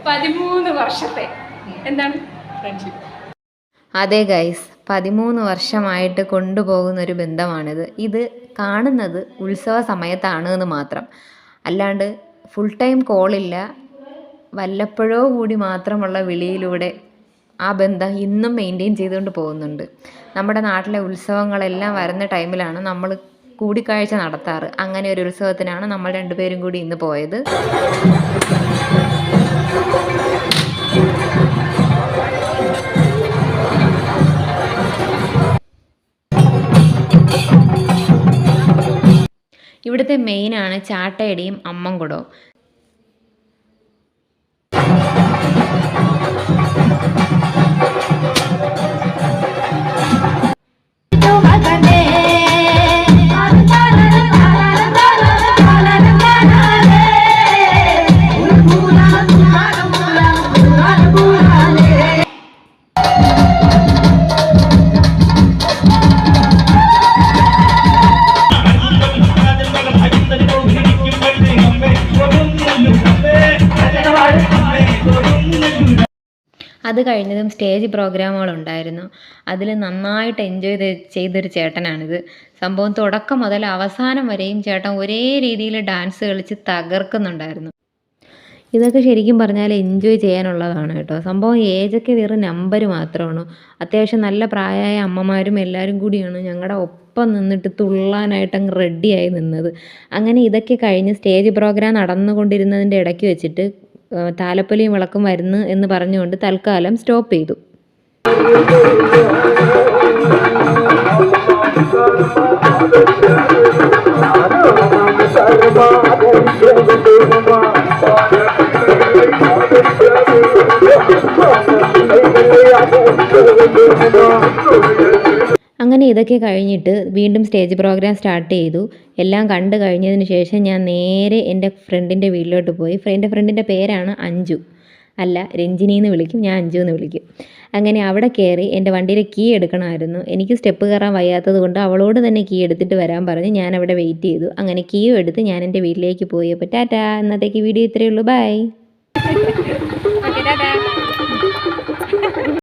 13 വർഷത്തെ എന്താണ് ഫ്രണ്ട്ഷിപ്പ്. അതെ ഗൈസ്, 13 വർഷമായിട്ട് കൊണ്ടുപോകുന്നൊരു ബന്ധമാണിത്. ഇത് കാണുന്നത് ഉത്സവ സമയത്താണ് എന്ന് മാത്രം, അല്ലാണ്ട് ഫുൾ ടൈം കോളില്ല, വല്ലപ്പോഴോ കൂടി മാത്രമുള്ള വിളിയിലൂടെ ആ ബന്ധം ഇന്നും മെയിൻറ്റെയിൻ ചെയ്തുകൊണ്ട് പോകുന്നുണ്ട്. നമ്മുടെ നാട്ടിലെ ഉത്സവങ്ങളെല്ലാം വരുന്ന ടൈമിലാണ് നമ്മൾ കൂടിക്കാഴ്ച നടത്താറ്. അങ്ങനെ ഒരു ഉത്സവത്തിനാണ് നമ്മൾ രണ്ടുപേരും കൂടി ഇന്ന് പോയത്. ഇവിടുത്തെ മെയിനാണ് ചാട്ടയടിയും അമ്മൻകുടവും. അത് കഴിഞ്ഞതും സ്റ്റേജ് പ്രോഗ്രാമുകളുണ്ടായിരുന്നു. അതിൽ നന്നായിട്ട് എൻജോയ് ചെയ്തൊരു ചേട്ടനാണിത്. സംഭവം തുടക്കം മുതൽ അവസാനം വരെയും ചേട്ടൻ ഒരേ രീതിയിൽ ഡാൻസ് കളിച്ച് തകർക്കുന്നുണ്ടായിരുന്നു. ഇതൊക്കെ ശരിക്കും പറഞ്ഞാൽ എൻജോയ് ചെയ്യാനുള്ളതാണ് കേട്ടോ. സംഭവം ഏജൊക്കെ വെറും നമ്പർ മാത്രമാണ്. അത്യാവശ്യം നല്ല പ്രായമായ അമ്മമാരും എല്ലാവരും കൂടിയാണ് ഞങ്ങളുടെ ഒപ്പം നിന്നിട്ട് തുള്ളാനായിട്ട് അങ്ങ് റെഡിയായി നിന്നത്. അങ്ങനെ ഇതൊക്കെ കഴിഞ്ഞ് സ്റ്റേജ് പ്രോഗ്രാം നടന്നുകൊണ്ടിരുന്നതിൻ്റെ ഇടയ്ക്ക് വെച്ചിട്ട് താലപ്പൊലിയും വിളക്കും വരുന്നു എന്ന് പറഞ്ഞുകൊണ്ട് തൽക്കാലം സ്റ്റോപ്പ് ചെയ്തു. അങ്ങനെ ഇതൊക്കെ കഴിഞ്ഞിട്ട് വീണ്ടും സ്റ്റേജ് പ്രോഗ്രാം സ്റ്റാർട്ട് ചെയ്തു. എല്ലാം കണ്ടു കഴിഞ്ഞതിന് ശേഷം ഞാൻ നേരെ എൻ്റെ ഫ്രണ്ടിൻ്റെ വീട്ടിലോട്ട് പോയി. എൻ്റെ ഫ്രണ്ടിൻ്റെ പേരാണ് അഞ്ജു, അല്ല രഞ്ജിനി എന്ന് വിളിക്കും, ഞാൻ അഞ്ജു എന്ന് വിളിക്കും. അങ്ങനെ അവിടെ കയറി എൻ്റെ വണ്ടിയുടെ കീ എടുക്കണമായിരുന്നു. എനിക്ക് സ്റ്റെപ്പ് കയറാൻ വയ്യാത്തത് കൊണ്ട് അവളോട് തന്നെ കീ എടുത്തിട്ട് വരാൻ പറഞ്ഞ് ഞാൻ അവിടെ വെയിറ്റ് ചെയ്തു. അങ്ങനെ കീയും എടുത്ത് ഞാൻ എൻ്റെ വീട്ടിലേക്ക് പോയി. അപ്പോൾ ടാറ്റാ, ഇന്നത്തേക്ക് വീഡിയോ ഇത്രയേ ഉള്ളൂ. ബൈ.